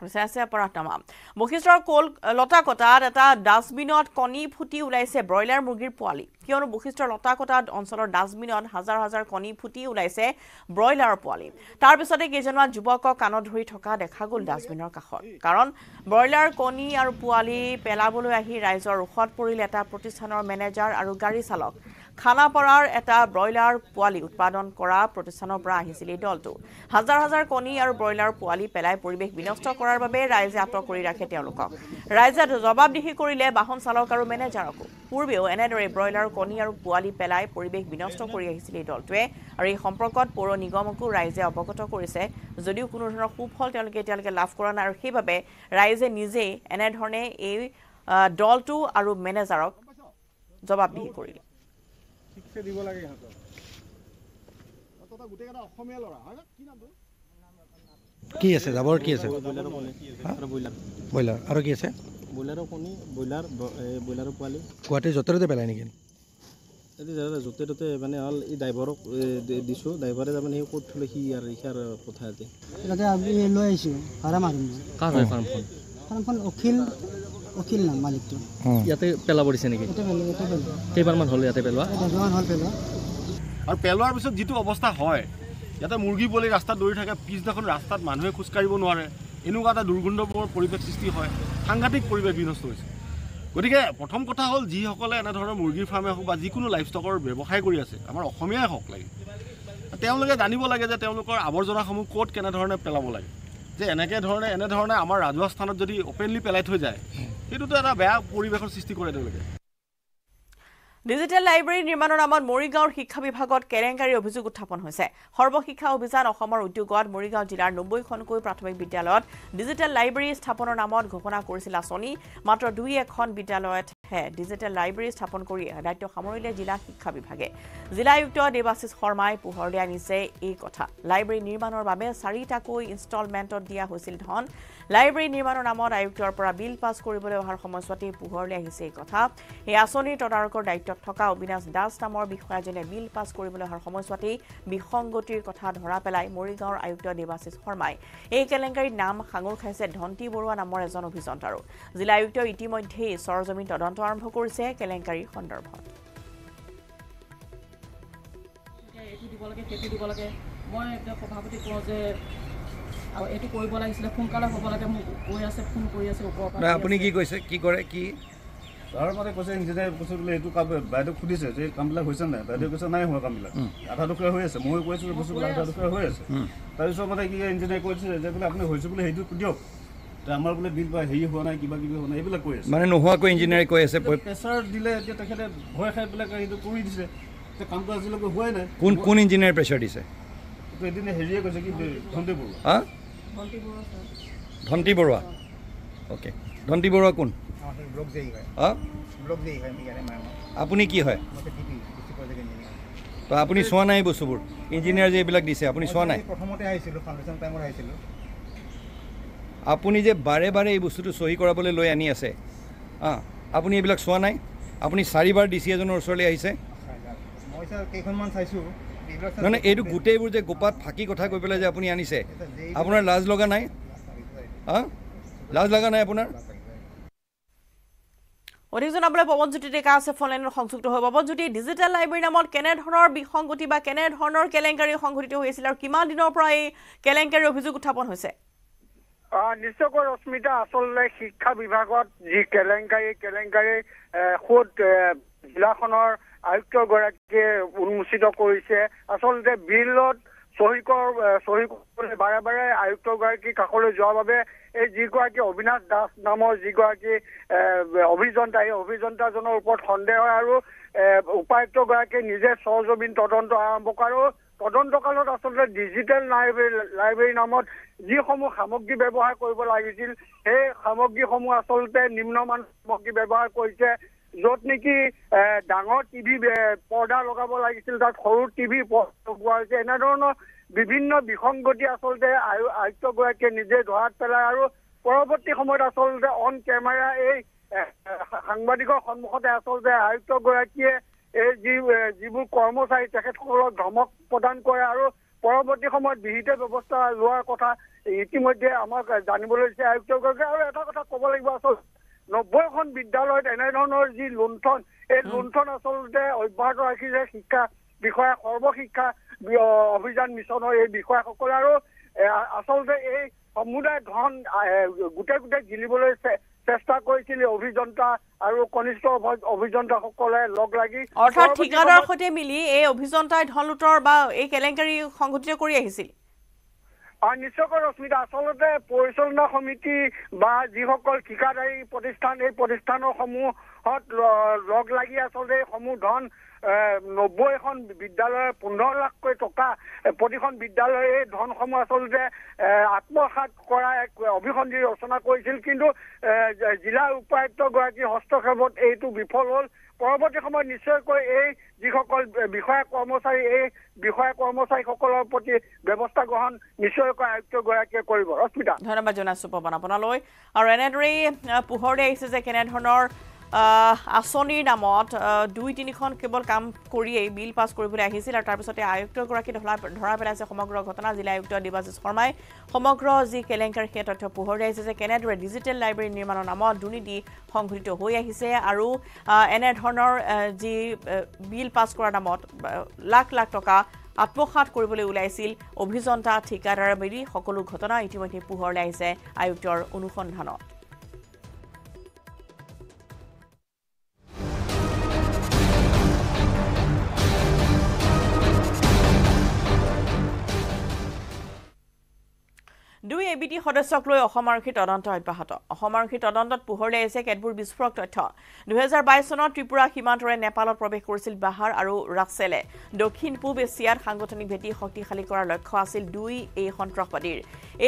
আছে পৰাতমা বশিষ্ঠৰ কোল লতাকটাত এটা ডাষ্টবিনত কণী ফুটি ওলাইছে ব্ৰইলাৰ মুৰ্গীৰ পোৱালি কিয়নো বশিষ্ঠৰ লতাকটাত অঞ্চলৰ ডাষ্টবিনত হাজাৰ হাজাৰ কণী ফুটি ওলাইছে ব্ৰইলাৰৰ পোৱালি তাৰ পিছতে কেইজনমান যুৱকক কাণত ধৰি থকা দেখা গ'ল ডাষ্টবিনৰ কাষত কাৰণ ব্ৰইলাৰ কণী আৰু পোৱালি পেলাবলৈ আহি ৰাইজৰ ৰোষত পৰিল এটা প্ৰতিষ্ঠানৰ মেনেজাৰ আৰু গাড়ী চালক খানাপাৰাৰ এটা ব্ৰইলাৰ পোৱালি উৎপাদন কৰা প্ৰতিষ্ঠানৰ পৰা আহিছিল এই দলটো হাজাৰ হাজাৰ কণী আৰু ব্ৰইলাৰ পোৱালি পেলাই পৰিৱেশ বিনষ্ট কৰাৰ বাবে ৰাইজে আটক কৰি ৰাখে তেওঁলোকক ৰাইজে জবাবদিহি কৰিলে বাহন চালক আৰু মেনেজাৰকো পূৰ্বেও এনেদৰে ব্ৰইলাৰ কণী আৰু পোৱালি পেলাই পৰিৱেশ বিনষ্ট কৰি আহিছিল এই দলটোৱে আৰু এই সম্পৰ্কত পৌৰ নিগমকো ৰাইজে অৱগত কৰিছে যদিও কোনো ধৰণৰ সুফল তেওঁলোকে লাভ কৰা নাই আৰু সেইবাবে ৰাইজে নিজেই এনেধৰণে এই দলটো আৰু মেনেজাৰক জবাবদিহি কৰিলে শিক্ষা দিব লাগে ইহঁতক তথা গোটেইকেইটা অসমীয়া ল'ৰা হয় না কি নামটো কি আছে যাবৰ কি আছে ব্ৰইলাৰ আৰু কি আছে ব্ৰইলাৰৰ কণী ব্ৰইলাৰৰ পোৱালি গুৱাহাটীৰ য'তে ত'তে পেলাই নেকি এতিয়া য'তে ত'তে মানে হ'ল এই ড্ৰাইভাৰক দিছোঁ ড্ৰাইভাৰে তাৰমানে সেই ক'ত থ'লে সি আৰু কথা আছে তাতে আমি লৈ আহিছোঁ ভাড়া মাৰিম কাৰ হয় ফাৰ্মখন অখিল নাম মালিকটো ইয়াতে পেলাব দিছে নেকি কেইবাৰমান হ'ল ইয়াতে পেলোৱা আৰু পেলোৱাৰ পিছত যিটো অৱস্থা হয় ইয়াতে মুৰ্গী পোৱালি ৰাস্তাত দৌৰি থাকে পিছদিনাখন ৰাস্তাত মানুহে খোজকাঢ়িব নোৱাৰে এনেকুৱা এটা দুৰ্গন্ধময় পৰিৱেশ সৃষ্টি হয় সাংঘাতিক পৰিৱেশ বিনষ্ট হৈছে গতিকে প্ৰথম কথা হ'ল যিসকলে এনেধৰণৰ মুৰ্গীৰ ফাৰ্মে হওক বা যিকোনো লাইফ ষ্টকৰ ব্যৱসায় কৰি আছে আমাৰ অসমীয়াই হওক লাগে তেওঁলোকে জানিব লাগে যে তেওঁলোকৰ আৱৰ্জনাসমূহ ক'ত কেনেধৰণে পেলাব লাগে যে এনেধৰণে আমাৰ ৰাজহুৱা স্থানত যদি অপেনলি পেলাই থৈ যায় সেইটোতো এটা বেয়া পৰিৱেশৰ সৃষ্টি কৰে তেওঁলোকে ডিজিটেল লাইব্ৰেৰী নিৰ্মাণৰ নামত মৰিগাঁৱৰ শিক্ষা বিভাগত কেলেংকাৰীৰ অভিযোগ উত্থাপন হৈছে সৰ্বশিক্ষা অভিযান অসমৰ উদ্যোগত মৰিগাঁও জিলাৰ 90খনকৈ প্ৰাথমিক বিদ্যালয়ত ডিজিটেল লাইব্ৰেৰী স্থাপনৰ নামত ঘোষণা কৰিছিল আঁচনি মাত্ৰ 2-1খন বিদ্যালয়তহে ডিজিটেল লাইব্ৰেৰী স্থাপন কৰি দায়িত্ব সামৰিলে জিলা শিক্ষা বিভাগে জিলা আয়ুক্ত দেৱাশিষ শৰ্মাই পোহৰলৈ আনিছে এই কথা লাইব্ৰেৰী নিৰ্মাণৰ বাবে 4টাকৈ ইনষ্টলমেণ্টত দিয়া হৈছিল ধন লাইব্ৰেৰী নিৰ্মাণৰ নামত আয়ুক্তৰ পৰা বিল পাছ কৰিবলৈ অহাৰ সময়ছোৱাতে পোহৰলৈ আহিছে এই কথা এই আঁচনিৰ তদাৰকৰ দায়িত্বত থকা অবিনাশ দাস নামৰ বিষয়াজনে বিল পাছ কৰিবলৈ অহাৰ সময়ছোৱাতেই বিসংগতিৰ কথা ধৰা পেলাই মৰিগাঁৱৰ আয়ুক্ত দেৱাশিষ শৰ্মাই এই কেলেংকাৰীৰ নাম সাঙুৰ খাইছে ধন্তি বৰুৱা নামৰ এজন অভিযন্তাৰো জিলা আয়ুক্তই ইতিমধ্যেই সৰজমিন তদন্ত আৰম্ভ কৰিছে কেলেংকাৰীৰ সন্দৰ্ভত মই এটা সভাপতি কওঁ যে আৰু এটো কৰিব লাগিছিল ফোনকালে হ'ব লাগে মোক কৈ আছে ফোন কৰি আছে ওপৰৰ পৰা আপুনি কি কৈছে কি কৰে কি তাৰ মানে কৈছে ইঞ্জিনিয়াৰ কৈছে বোলে এইটো কাম বাইদেউ সুধিছে যে কামবিলাক হৈছে নাই বাইদেউ কৈছে নাই হোৱা কামবিলাক আধা দুখৰা হৈ আছে মই কৈছোঁ যে বস্তুবিলাক আধা দুখৰা হৈ আছে তাৰপিছত মানে কি ইঞ্জিনিয়াৰ কৈছে যে বোলে আপুনি হৈছে বোলে সেইটো দিয়ক আমাৰ বোলে বিল বা হেৰি হোৱা নাই কিবা কিবি হোৱা নাই এইবিলাক কৈ আছে মানে নোহোৱাকৈ ইঞ্জিনিয়াৰ কৈ আছে প্ৰেছাৰ দিলে এতিয়া তেখেতে ভয় খাই পেলাই সেইটো কৰি দিছে এতিয়া কামটো আজিলৈকে হোৱাই নাই কোন ইঞ্জিনিয়াৰ প্ৰেছাৰ দিছে এদিনে হেৰিয়ে কৈছে কি ধন্তি বৰুৱা ধন্তি বৰুৱা অ'কে ধন্তি বৰুৱা কোন আপুনি কি হয় তো আপুনি চোৱা নাই বস্তুবোৰ ইঞ্জিনিয়াৰ যে এইবিলাক দিছে আপুনি চোৱা নাই প্ৰথমতে আহিছিলোঁ ফাউণ্ডেশ্যন টাইমত আহিছিলোঁ আপুনি যে বাৰে বাৰে এই বস্তুটো চহী কৰাবলৈ লৈ আনি আছে আপুনি এইবিলাক চোৱা নাই আপুনি 4বাৰ ডিচি এজনৰ ওচৰলৈ আহিছে মই ছাৰ কেইখনমান চাইছোঁ নহয় এইটো গোটেইবোৰ যে গোপাত ফাঁকি কথা কৈ পেলাই যে আপুনি আনিছে আপোনাৰ লাজ লগা নাই লাজ লগা নাই আপোনাৰ অধিক জনাবলৈ পৱনজ্যোতি ডেকা আছে ফোনলাইনত সংযুক্ত হৈ পৱনজ্যোতি ডিজিটেল লাইব্ৰেৰী নামত কেনেধৰণৰ বিসংগতি বা কেনেধৰণৰ কেলেংকাৰী সংঘটিত হৈছিল আৰু কিমান দিনৰ পৰা এই কেলেংকাৰীৰ অভিযোগ উত্থাপন হৈছে নিশ্চয়কৈ ৰশ্মিতা আচলতে শিক্ষা বিভাগত যি কেলেংকাৰী খোদ জিলাখনৰ আয়ুক্তগৰাকীয়ে উন্মোচিত কৰিছে আচলতে বিলত চহী কৰিবলৈ বাৰে বাৰে আয়ুক্তগৰাকীৰ কাষলৈ যোৱাৰ বাবে এই যিগৰাকী অবিনাশ দাস নামৰ যিগৰাকী অভিযন্তা এই অভিযন্তাজনৰ ওপৰত সন্দেহ হয় আৰু উপায়ুক্তগৰাকীয়ে নিজে সৰজমিন তদন্ত আৰম্ভ কৰে আৰু তদন্তকালত আচলতে ডিজিটেল লাইব্ৰেৰী নামত যিসমূহ সামগ্ৰী ব্যৱহাৰ কৰিব লাগিছিল সেই সামগ্ৰীসমূহ আচলতে নিম্নমানৰ সামগ্ৰী ব্যৱহাৰ কৰিছে য'ত নেকি ডাঙৰ টিভি পৰ্দা লগাব লাগিছিল তাত সৰু টিভি লগোৱা হৈছে এনেধৰণৰ বিভিন্ন বিসংগতি আচলতে আয়ুক্তগৰাকীয়ে নিজে ধৰাত পেলায় আৰু পৰৱৰ্তী সময়ত আচলতে অন কেমেৰা এই সাংবাদিকৰ সন্মুখতে আচলতে আয়ুক্তগৰাকীয়ে এই যিবোৰ কৰ্মচাৰী তেখেতসকলক ধমক প্ৰদান কৰে আৰু পৰৱৰ্তী সময়ত বিহিত ব্যৱস্থা লোৱাৰ কথা ইতিমধ্যে আমাক জানিবলৈ দিছে আয়ুক্তগৰাকীয়ে। আৰু এটা কথা ক'ব লাগিব, আচলতে 90খন বিদ্যালয়ত এনেধৰণৰ যি লুণ্ঠন, এই লুণ্ঠন আচলতে অব্যাহত ৰাখিছে শিক্ষা বিষয়া, সৰ্বশিক্ষা অভিযান মিছনৰ এই বিষয়াসকলে। আৰু আচলতে এই সমুদায় ধন গোটেই গিলিবলৈ চেষ্টা কৰিছিল অভিযন্তা আৰু কনিষ্ঠ অভিযন্তাসকলে লগ লাগি। অৰ্থাৎ ঠিকাদাৰৰ সৈতে মিলি এই অভিযন্তাই ধন লুটৰ বা এই কেলেংকাৰী সংঘটিত কৰি আহিছিল। নিশ্চয়কৈ ৰশ্মিতা, আচলতে পৰিচালনা সমিতি বা যিসকল ঠিকাদাৰী প্ৰতিষ্ঠান, এই প্ৰতিষ্ঠানসমূহত লগ লাগি আচলতে এইসমূহ ধন 90খন বিদ্যালয়ৰ 15 লাখকৈ টকা প্ৰতিখন বিদ্যালয়ে এই ধনসমূহ আচলতে আত্মসাৎ কৰা এক অভিসন্ধি ৰচনা কৰিছিল। কিন্তু জিলা উপায়ুক্তগৰাকীৰ হস্তক্ষেপত এইটো বিফল হ'ল। পৰৱৰ্তী সময়ত নিশ্চয়কৈ এই যিসকল বিষয়া কৰ্মচাৰী, এই বিষয়া কৰ্মচাৰীসকলৰ প্ৰতি ব্যৱস্থা গ্ৰহণ নিশ্চয়কৈ আয়ুক্তগৰাকীয়ে কৰিব। ৰশ্মিতা, ধন্যবাদ জনাইছোঁ পৱন আপোনালৈ। আৰু এনেদৰেই পোহৰলৈ আহিছে যে কেনেধৰণৰ আঁচনিৰ নামত 2-3খন কেৱল কাম কৰিয়েই বিল পাছ কৰিবলৈ আহিছিল আৰু তাৰপিছতে আয়ুক্তগৰাকী ধৰা পেলাইছে সমগ্ৰ ঘটনা। জিলা আয়ুক্ত দেৱাশিষ শৰ্মাই সমগ্ৰ যি কেলেংকাৰী সেই তথ্য পোহৰলৈ আহিছে যে কেনেদৰে ডিজিটেল লাইব্ৰেৰী নিৰ্মাণৰ নামত দুৰ্নীতি সংঘটিত হৈ আহিছে আৰু এনেধৰণৰ যি বিল পাছ কৰাৰ নামত লাখ লাখ টকা আত্মসাৎ কৰিবলৈ ওলাইছিল অভিযন্তা, ঠিকাদাৰ মিলি সকলো ঘটনা ইতিমধ্যে পোহৰলৈ আহিছে আয়ুক্তৰ অনুসন্ধানত। দুই এবিটি সদস্যক লৈ অসম আৰক্ষীৰ তদন্ত অব্যাহত। অসম আৰক্ষীৰ তদন্তত পোহৰলৈ আহিছে কেতবোৰ বিস্ফোৰক তথ্য। 2022 চনত ত্ৰিপুৰা সীমান্তৰে নেপালত প্ৰৱেশ কৰিছিল বাহাৰ আৰু ৰাছেলে। দক্ষিণ পূব এছিয়াত সাংগঠনিক ভেটি শক্তিশালী কৰাৰ লক্ষ্য আছিল এই সন্ত্ৰাসবাদীৰ।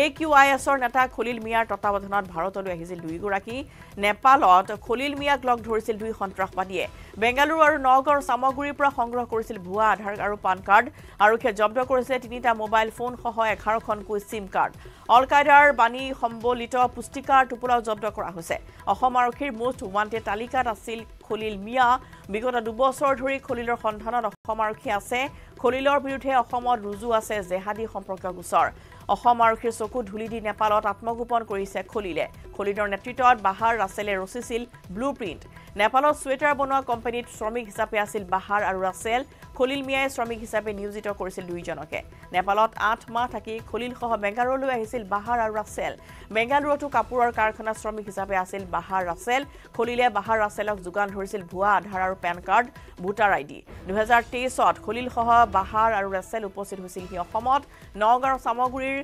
AQISৰ নেতা খলিল মিয়াৰ তত্বাৱধানত ভাৰতলৈ আহিছিল দুয়োগৰাকী। নেপালত খলিল মিয়াক লগ ধৰিছিল দুই সন্ত্ৰাসবাদীয়ে। বেংগালুৰু আৰু নগাঁৱৰ সামগ্ৰীৰ পৰা সংগ্ৰহ কৰিছিল ভুৱা আধাৰ আৰু পান কাৰ্ড। আৰক্ষীয়ে জব্দ কৰিছে 3টা মোবাইল ফোনসহ 11খনকৈ চিম কাৰ্ড। অল কায়দাৰ বাণী সম্বলিত পুস্তিকাৰ টোপোলাও জব্দ কৰা হৈছে। অসম আৰক্ষীৰ মোষ্ট ৱান্টেড তালিকাত আছিল খলিল মিয়া। বিগত 2 বছৰ ধৰি খলিলৰ সন্ধানত অসম আৰক্ষী আছে। খলিলৰ বিৰুদ্ধে অসমত ৰুজু আছে জেহাদী সম্পৰ্কীয় গোচৰ। অসম আৰক্ষীৰ চকু ধুলি দি নেপালত আত্মগোপন কৰিছে খলিলে। খলিলৰ নেতৃত্বত বাহাৰ ৰাছেলে ৰচিছিল ব্লু প্ৰিণ্ট। নেপালত ছুৱেটাৰ বনোৱা কোম্পানীত শ্ৰমিক হিচাপে আছিল বাহাৰ আৰু ৰাছেল। খলিল মিয়াই শ্ৰমিক হিচাপে নিয়োজিত কৰিছিল দুইজনকে। নেপালত 8 মাহ থাকি খলিলসহ বেংগালুৰুলৈ আহিছিল বাহাৰ আৰু ৰাছেল। বেংগালুৰুতো কাপোৰৰ কাৰখানাত শ্ৰমিক হিচাপে আছিল বাহাৰ ৰাছেল। খলিলে বাহাৰ ৰাছেলক যোগান ধৰিছিল ভুৱা আধাৰ আৰু পেন কাৰ্ড, ভোটাৰ ID। 2023ত খলিলসহ বাহাৰ আৰু ৰাছেল উপস্থিত হৈছিল অসমত। নগাঁৱৰ সামগ্ৰীৰ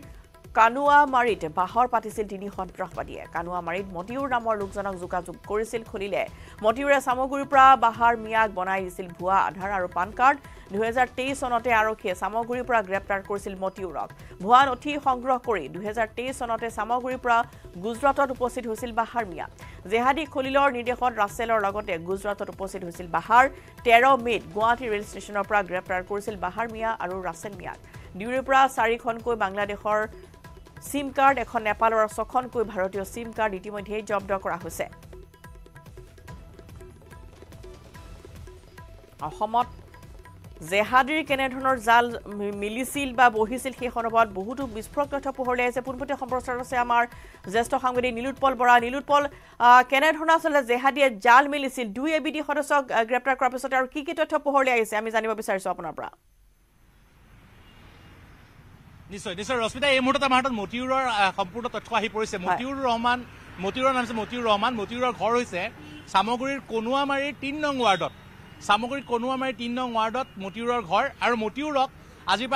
কানুৱামাৰীত বাহৰ পাতিছিল 3 সন্ত্ৰাসবাদীয়ে। কানুৱামাৰীত মতিউৰ নামৰ লোকজনক যোগাযোগ কৰিছিল খলিলে। মতিউৰে সামগ্ৰীৰ পৰা বাহাৰ মিয়াক বনাই দিছিল ভুৱা আধাৰ আৰু পান কাৰ্ড। 2023 চনতে আৰক্ষীয়ে সামগ্ৰীৰ পৰা গ্ৰেপ্তাৰ কৰিছিল মতিউৰক। ভুৱা নথি সংগ্ৰহ কৰি 2023 চনতে সামগ্ৰীৰ পৰা গুজৰাটত উপস্থিত হৈছিল বাহাৰ মিয়া। জেহাদী খলিলৰ নিৰ্দেশত ৰাছেলৰ লগতে গুজৰাটত উপস্থিত হৈছিল বাহাৰ। 13 মে'ত গুৱাহাটী ৰেল ষ্টেচনৰ পৰা গ্ৰেপ্তাৰ কৰিছিল বাহাৰ মিয়া আৰু ৰাছেল মিয়াক। ডিউৰিৰ পৰা 4খনকৈ বাংলাদেশৰ সিম কাৰ্ড, এখন নেপালৰ 6খনকৈ ভাৰতীয় সিম কাৰ্ড ইতিমধ্যে জব্দ কৰা হৈছে। অসমত জেহাদীৰ কেনেধৰণৰ জাল মিলিছিল বা বহিছিল সেই সন্দৰ্ভত বহুতো বিস্ফোৰক তথ্য পোহৰলৈ আহিছে। পোনপটীয়া সম্প্ৰচাৰত আছে আমাৰ জ্যেষ্ঠ সাংবাদিক নীলোৎপল বৰা। নীলোৎপল, কেনেধৰণৰ আচলতে জেহাদীয়ে জাল মিলিছিল 2 এবিটি সদস্যক গ্ৰেপ্তাৰ কৰাৰ পিছতে আৰু কি তথ্য পোহৰলৈ আহিছে আমি জানিব বিচাৰিছোঁ আপোনাৰ পৰা। নিশ্চয় ৰশ্মিতা, এই মুহূৰ্তত আমাৰ হাতত মতিউৰৰ সম্পূৰ্ণ তথ্য আহি পৰিছে। মতিউৰৰ নাম হৈছে মতিউৰ ৰহমান। মতিউৰৰ ঘৰ হৈছে সামগ্ৰীৰ কনুৱামাৰীৰ 3 নং ৱাৰ্ডত। সামগ্ৰীৰ কনুৱামাৰীৰ 3 নং ৱাৰ্ডত মতিউৰৰ ঘৰ। আৰু মতিউৰক আজিৰ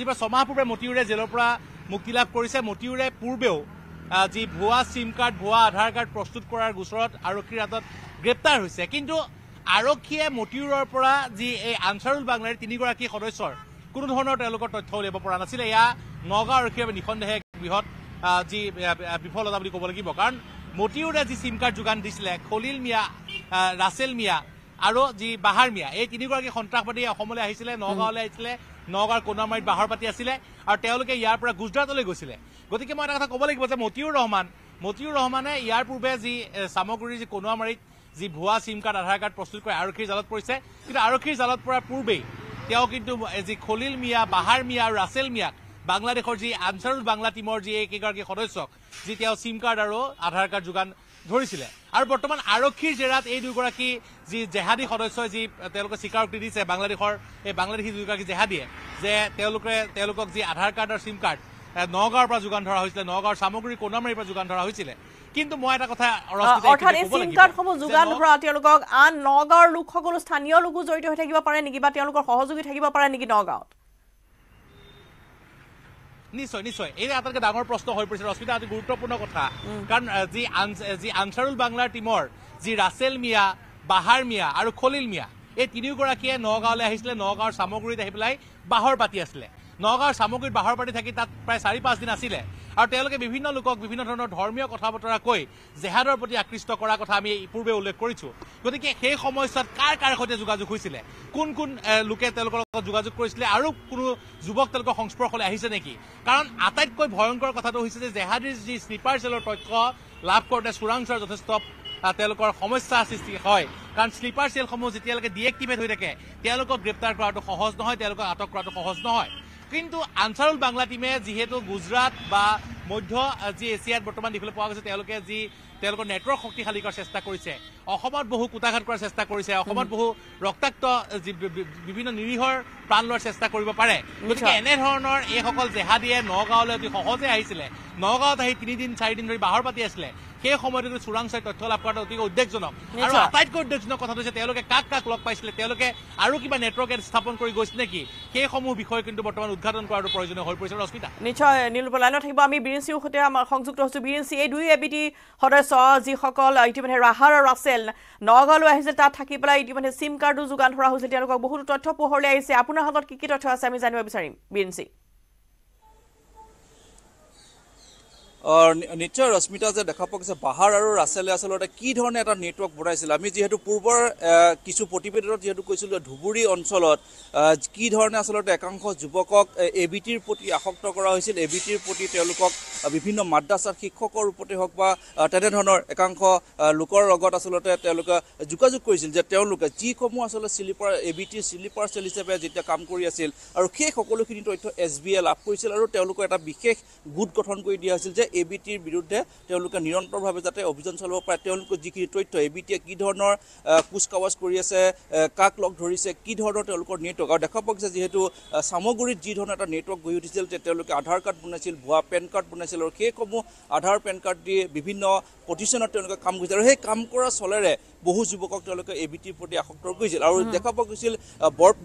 পৰা 6 মাহ পূৰ্বে মতিউৰে জেলৰ পৰা মুক্তি লাভ কৰিছে। মতিউৰে পূৰ্বেও যি ভুৱা চিম কাৰ্ড, ভুৱা আধাৰ কাৰ্ড প্ৰস্তুত কৰাৰ গোচৰত আৰক্ষীৰ হাতত গ্ৰেপ্তাৰ হৈছে। কিন্তু আৰক্ষীয়ে মতিউৰৰ পৰা যি এই আনচাৰুল বাংলাৰ 3গৰাকী সদস্যৰ কোনো ধৰণৰ তেওঁলোকৰ তথ্য উলিয়াব পৰা নাছিলে। এয়া নগাঁও আৰক্ষীৰ নিঃসন্দেহে বৃহৎ যি বিফলতা বুলি ক'ব লাগিব। কাৰণ মতিউৰে যি চিম কাৰ্ড যোগান দিছিলে খলিল মিয়া, ৰাছেল মিয়া আৰু যি বাহাৰ মিয়া, এই 3গৰাকী সন্ত্ৰাসবাদী অসমলৈ আহিছিলে, নগাঁৱলৈ আহিছিলে। নগাঁৱৰ কনুৱামাৰীত বাহৰ পাতি আছিলে আৰু তেওঁলোকে ইয়াৰ পৰা গুজৰাটলৈ গৈছিলে। গতিকে মই এটা কথা ক'ব লাগিব যে মতিউৰ ৰহমানে ইয়াৰ পূৰ্বে যি সামগ্ৰীৰ যি কনুৱামাৰীত যি ভুৱা চিম কাৰ্ড, আধাৰ কাৰ্ড প্ৰস্তুত কৰি আৰক্ষীৰ জালত পৰিছে। কিন্তু আৰক্ষীৰ জালত পৰাৰ পূৰ্বেই তেওঁ কিন্তু যি খলিল মিয়া, বাহাৰ মিয়া আৰু ৰাছেল মিয়াক বাংলাদেশৰ যি আনচাৰুল বাংলা টীমৰ যি এইকেইগৰাকী সদস্যক যি তেওঁ সিম কাৰ্ড আৰু আধাৰ কাৰ্ড যোগান ধৰিছিলে। আৰু বৰ্তমান আৰক্ষীৰ জেৰাত এই দুগৰাকী যি জেহাদী সদস্যই যি তেওঁলোকে স্বীকাৰোক্তি দিছে বাংলাদেশৰ এই বাংলাদেশী দুগৰাকী জেহাদীয়ে যে তেওঁলোকক যি আধাৰ কাৰ্ড আৰু সিম কাৰ্ড নগাঁৱৰ পৰা যোগান ধৰা হৈছিলে, নগাঁৱৰ সামগ্ৰী কোনামাৰীৰ পৰা যোগান ধৰা হৈছিলে। কিন্তু মই এটা কথা অৰ্থাৎ এই সিম কাৰ্ডসমূহ যোগান ধৰা তেওঁলোকক আন নগাঁৱৰ লোকসকলো স্থানীয় লোকো জড়িত হৈ থাকিব পাৰে নেকি বা তেওঁলোকৰ সহযোগী থাকিব পাৰে নেকি নগাঁৱত? নিশ্চয় নিশ্চয়, এই আটাইতকৈ ডাঙৰ প্ৰশ্ন হৈ পৰিছে ৰশ্মিতা, অতি গুৰুত্বপূৰ্ণ কথা। কাৰণ যি আনচাৰুল বাংলাৰ টীমৰ যি ৰাছেল মিয়া, বাহাৰ মিয়া আৰু খলিল মিয়া, এই তিনিওগৰাকীয়ে নগাঁৱলৈ আহিছিলে। নগাঁৱৰ সামগ্ৰীত আহি পেলাই বাহৰ পাতি আছিলে। নগাঁৱৰ সামগ্ৰীত বাহৰ পাতি থাকি তাত প্ৰায় ৪-৫ দিন আছিলে। আৰু তেওঁলোকে বিভিন্ন লোকক বিভিন্ন ধৰণৰ ধৰ্মীয় কথা বতৰা কৈ জেহাদৰ প্ৰতি আকৃষ্ট কৰাৰ কথা আমি পূৰ্বে উল্লেখ কৰিছোঁ। গতিকে সেই সময়ছোৱাত কাৰ কাৰ সৈতে যোগাযোগ হৈছিলে, কোন কোন লোকে তেওঁলোকৰ লগত যোগাযোগ কৰিছিলে আৰু কোনো যুৱক তেওঁলোকৰ সংস্পৰ্শলৈ আহিছে নেকি? কাৰণ আটাইতকৈ ভয়ংকৰ কথাটো হৈছে যে জেহাদীৰ যি স্লিপাৰ চেলৰ তথ্য লাভ কৰোঁতে চোৰাংচোৱাৰ যথেষ্ট তেওঁলোকৰ সমস্যা সৃষ্টি হয়। কাৰণ স্লিপাৰ চেলসমূহ যেতিয়ালৈকে ডিএক্টিভেট হৈ থাকে তেওঁলোকক গ্ৰেপ্তাৰ কৰাটো সহজ নহয়, তেওঁলোকক আটক কৰাটো সহজ নহয়। কিন্তু আনচাৰুল বাংলা টীমে যিহেতু গুজৰাট বা মধ্য যি এছিয়াত বৰ্তমান দেখিবলৈ পোৱা গৈছে তেওঁলোকৰ নেটৱৰ্ক শক্তিশালী কৰাৰ চেষ্টা কৰিছে, অসমত বহু কুটাঘাত কৰাৰ চেষ্টা কৰিছে, অসমত বহু ৰক্তাক্ত বিভিন্ন নিৰীহৰ প্ৰাণ লোৱাৰ চেষ্টা কৰিব পাৰে। গতিকে এনেধৰণৰ এইসকল জেহাদীয়ে নগাঁৱলৈ অতি সহজে আহিছিলে। নগাঁৱত আহি ৩-৪ দিন ধৰি বাহৰ পাতি আছিলে। সেই সময়ত চোৰাংচোৱাৰ তথ্য লাভ কৰাটো অতি উদ্বেগজনক। আৰু আটাইতকৈ উদ্বেগজনক কথাটো হৈছে তেওঁলোকে কাক কাক লগ পাইছিলে, তেওঁলোকে আৰু কিবা নেটৱৰ্ক স্থাপন কৰি গৈছে নেকি, সেইসমূহ বিষয় কিন্তু বৰ্তমান উদ্ঘাটন কৰাটো প্ৰয়োজনীয় হৈ পৰিছে। ৰশ্মিতা নিশ্চয় নীলোৎপল লাইনত থাকিব। আমি বীৰেঞ্চিৰ সৈতে আমাৰ সংযুক্ত হৈছোঁ। বীৰেঞ্চি, এই দুই এবিটি সদস্য যিসকল ইতিমধ্যে ৰাহাৰ আৰু ৰাছেল নগাঁৱলৈ আহিছে, তাত থাকি পেলাই ইতিমধ্যে চিম কাৰ্ডো যোগান ধৰা হৈছে, তেওঁলোকক বহুতো তথ্য পোহৰলৈ আহিছে। আপোনাৰ হাতত কি কি তথ্য আছে আমি জানিব বিচাৰিম বীৰেঞ্চি। নিশ্চয় ৰশ্মিতা, যে দেখা পোৱা গৈছে বাহাৰ আৰু ৰাছেলে আচলতে কি ধৰণে এটা নেটৱৰ্ক বনাইছিল। আমি যিহেতু পূৰ্বৰ কিছু প্ৰতিবেদনত যিহেতু কৈছিলোঁ ধুবুৰী অঞ্চলত কি ধৰণে আচলতে একাংশ যুৱকক এবিটিৰ প্ৰতি আসক্ত কৰা হৈছিল, এবিটিৰ প্ৰতি তেওঁলোকক বিভিন্ন মাদ্ৰাছাৰ শিক্ষকৰ ৰূপতে হওক বা তেনেধৰণৰ একাংশ লোকৰ লগত আচলতে তেওঁলোকে যোগাযোগ কৰিছিল যে তেওঁলোকে যিসমূহ আচলতে এবিটিৰ শ্লিপাৰ চেল হিচাপে যেতিয়া কাম কৰি আছিল আৰু সেই সকলোখিনি তথ্য SBI লাভ কৰিছিল। আৰু তেওঁলোকৰ এটা বিশেষ গোট গঠন কৰি দিয়া হৈছিল যে এবিটিৰ বিৰুদ্ধে তেওঁলোকে নিৰন্তৰভাৱে যাতে অভিযান চলাব পাৰে। তেওঁলোকৰ যিখিনি তথ্য এবিটিয়ে কি ধৰণৰ কুচকাৱাজ কৰি আছে, কাক লগ ধৰিছে, কি ধৰণৰ তেওঁলোকৰ নেটৱৰ্ক, আৰু দেখা পোৱা গৈছে যিহেতু সামগ্ৰীত যি ধৰণৰ এটা নেটৱৰ্ক গঢ়ি উঠিছিল যে তেওঁলোকে আধাৰ কাৰ্ড বনাইছিল, ভুৱা পেন কাৰ্ড বনাইছিল, আৰু সেইসমূহ আধাৰ পেন কাৰ্ড দি বিভিন্ন প্ৰতিষ্ঠানত তেওঁলোকে কাম কৰিছিল। আৰু সেই কাম কৰা চলেৰে বহু যুৱকক তেওঁলোকে এবিটিৰ প্ৰতি আসক্ত কৰিছিল। আৰু দেখা পোৱা গৈছিল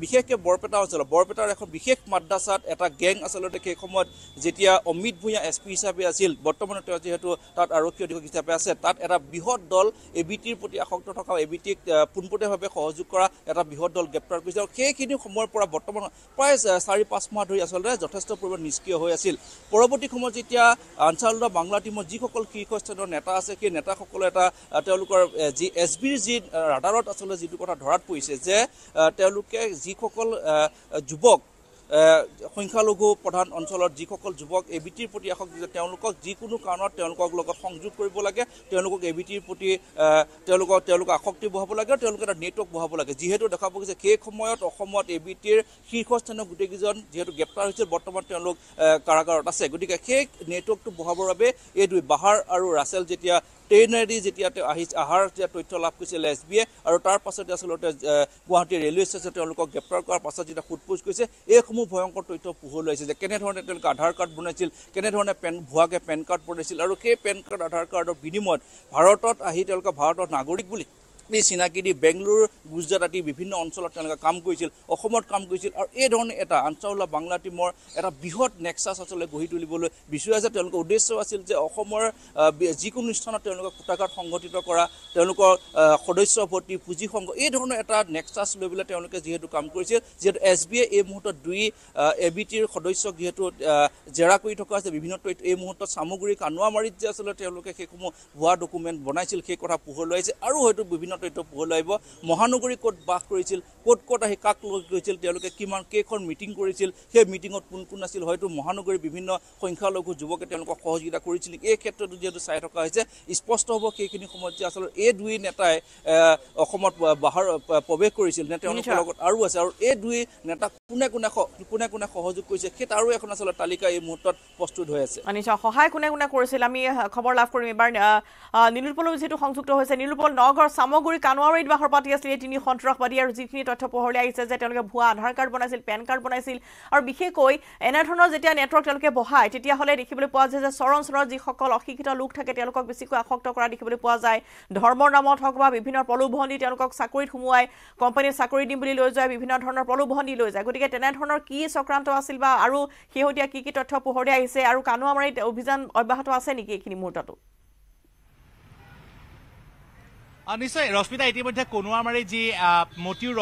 বিশেষকৈ বৰপেটা অঞ্চলত, বৰপেটাৰ এখন বিশেষ মাদ্ৰাছাত এটা গেং আচলতে সেই সময়ত যেতিয়া অমিত ভূঞা SP হিচাপে আছিল, বৰ্তমানে তেওঁ যিহেতু তাত আৰক্ষী অধীক্ষক হিচাপে আছে, তাত এটা বৃহৎ দল এবিটিৰ প্ৰতি আসক্ত থকা, এবিটিক পোনপটীয়াভাৱে সহযোগ কৰা এটা বৃহৎ দল গ্ৰেপ্তাৰ কৰিছে। আৰু সেইখিনি সময়ৰ পৰা বৰ্তমান প্ৰায় 4-5 মাহ ধৰি আচলতে যথেষ্ট পৰিমাণে নিষ্ক্ৰিয় হৈ আছিল। পৰৱৰ্তী সময়ত যেতিয়া আনচাৰুল বাংলা টীমৰ যিসকল শীৰ্ষস্থানীয় নেতা আছে, সেই নেতাসকলে এটা তেওঁলোকৰ যি SBৰ যি ৰাডাৰত আচলতে যিটো কথা ধৰাত পৰিছে যে তেওঁলোকে যিসকল যুৱক সংখ্যালঘু প্ৰধান অঞ্চলত যিসকল যুৱক এবিটিৰ প্ৰতি আসক্ত, তেওঁলোকক যিকোনো কাৰণত তেওঁলোকৰ লগত সংযোগ কৰিব লাগে, তেওঁলোকক এবিটিৰ প্ৰতি তেওঁলোকক আসক্তি বঢ়াব লাগে, আৰু তেওঁলোকে এটা নেটৱৰ্ক বঢ়াব লাগে। যিহেতু দেখা পোৱা গৈছে সেই সময়ত অসমত এবিটিৰ শীৰ্ষস্থানীয় গোটেইকেইজন যিহেতু গ্ৰেপ্তাৰ হৈছিল, বৰ্তমান তেওঁলোক কাৰাগাৰত আছে। গতিকে সেই নেটৱৰ্কটো বঢ়াবৰ বাবে এই দুই বাহাৰ আৰু ৰাছেল যেতিয়া ট্ৰেইনেদি যেতিয়া অহাৰ তথ্য লাভ কৰিছিল SBI, আৰু তাৰ পাছতে আচলতে গুৱাহাটী ৰেলৱে ষ্টেচনত তেওঁলোকক গ্ৰেপ্তাৰ কৰাৰ পাছত যেতিয়া সোধপোছ কৰিছে, এইসমূহ ভয়ংকৰ তথ্য পোহৰলৈ আহিছে যে কেনেধৰণে তেওঁলোকে আধাৰ কাৰ্ড বনাইছিল, কেনেধৰণে ভুৱাকৈ পেন কাৰ্ড বনাইছিল, আৰু সেই পেন কাৰ্ড আধাৰ কাৰ্ডৰ বিনিময়ত ভাৰতত আহি তেওঁলোকে ভাৰতৰ নাগৰিক বুলি চিনাকি দি বেংগলোৰ, গুজৰাট আদি বিভিন্ন অঞ্চলত তেওঁলোকে কাম কৰিছিল, অসমত কাম কৰিছিল। আৰু এই ধৰণে এটা আনচাৰুল বাংলা টীমৰ এটা বৃহৎ নেক্সাছ আচলতে গঢ়ি তুলিবলৈ বিচৰা যে তেওঁলোকৰ উদ্দেশ্য আছিল যে অসমৰ যিকোনো স্থানত তেওঁলোকে কুটাঘাত সংঘটিত কৰা, তেওঁলোকৰ সদস্য ভৰ্তি, পুঁজি সংগ্ৰহ, এই ধৰণৰ এটা নেক্সাছ লৈ পেলাই তেওঁলোকে যিহেতু কাম কৰিছিল। যিহেতু SBI এই মুহূৰ্তত দুই এবিটিৰ সদস্যক যিহেতু জেৰা কৰি থকা হৈছে, বিভিন্ন তথ্য এই মুহূৰ্তত সামগ্ৰী কানুৱামাৰীত যে আচলতে তেওঁলোকে সেইসমূহ ভুৱা ডকুমেণ্ট বনাইছিল সেই কথা পোহৰলৈ আহিছে। আৰু হয়তো বিভিন্ন তথ্য পোহৰলৈ আহিব মহানগৰী ক'ত বাস কৰিছিল ক'ত আহি কাক লগ গৈছিল তেওঁলোকে কিমান কেইখন মিটিং কৰিছিল সেই মিটিঙত কোন আছিল হয়তো মহানগৰীৰ বিভিন্ন সংখ্যালঘু যুৱকে তেওঁলোকক সহযোগিতা কৰিছিল এই ক্ষেত্ৰতো যিহেতু চাই থকা হৈছে স্পষ্ট হ'ব সেইখিনি সময়ত যে আচলতে এই দুই নেতাই অসমত বাহাৰ প্ৰৱেশ কৰিছিল নে তেওঁলোকৰ লগত আৰু আছে আৰু এই দুই নেতা কোনে সহযোগ কৰিছে সেই তাৰো এখন আচলতে তালিকা এই মুহূৰ্তত প্ৰস্তুত হৈ আছে নিশ্চয় সহায় কোনে কৰিছিল আমি খবৰ লাভ কৰিম এবাৰ নীলোৎপলো যিহেতু সংযুক্ত হৈছে নীলোৎপল নগৰ সামগুৰি কানুৱাৰীত বাহৰ পাতি আছিলে তিনি সন্ত্ৰাসবাদী আৰু যিখিনি তথ্য পোহৰলৈ আহিছে যে তেওঁলোকে ভুৱা আধাৰ কাৰ্ড বনাইছিল পেন কাৰ্ড বনাইছিল আৰু বিশেষকৈ এনেধৰণৰ যেতিয়া নেটৱৰ্ক তেওঁলোকে বহায় তেতিয়াহ'লে দেখিবলৈ পোৱা যায় যে চৰণৰ যিসকল অশিক্ষিত লোক থাকে তেওঁলোকক বেছিকৈ আসক্ত কৰা দেখিবলৈ পোৱা যায় ধৰ্মৰ নামত হওক বা বিভিন্ন প্ৰলোভন দি তেওঁলোকক চাকৰিত সোমোৱাই কোম্পানীৰ চাকৰি দিম বুলি লৈ যায় বিভিন্ন ধৰণৰ প্ৰলোভন দি লৈ যায় গতিকে তেনেধৰণৰ কি চক্ৰান্ত আছিল বা আৰু শেহতীয়া কি তথ্য পোহৰলৈ আহিছে আৰু কানুৱামাৰীত অভিযান অব্যাহত আছে নেকি এইখিনি মুহূৰ্ততো নিশ্চয় ৰশ্মিতা ইতিমধ্যে কনুৱামাৰী যি মতিউৰ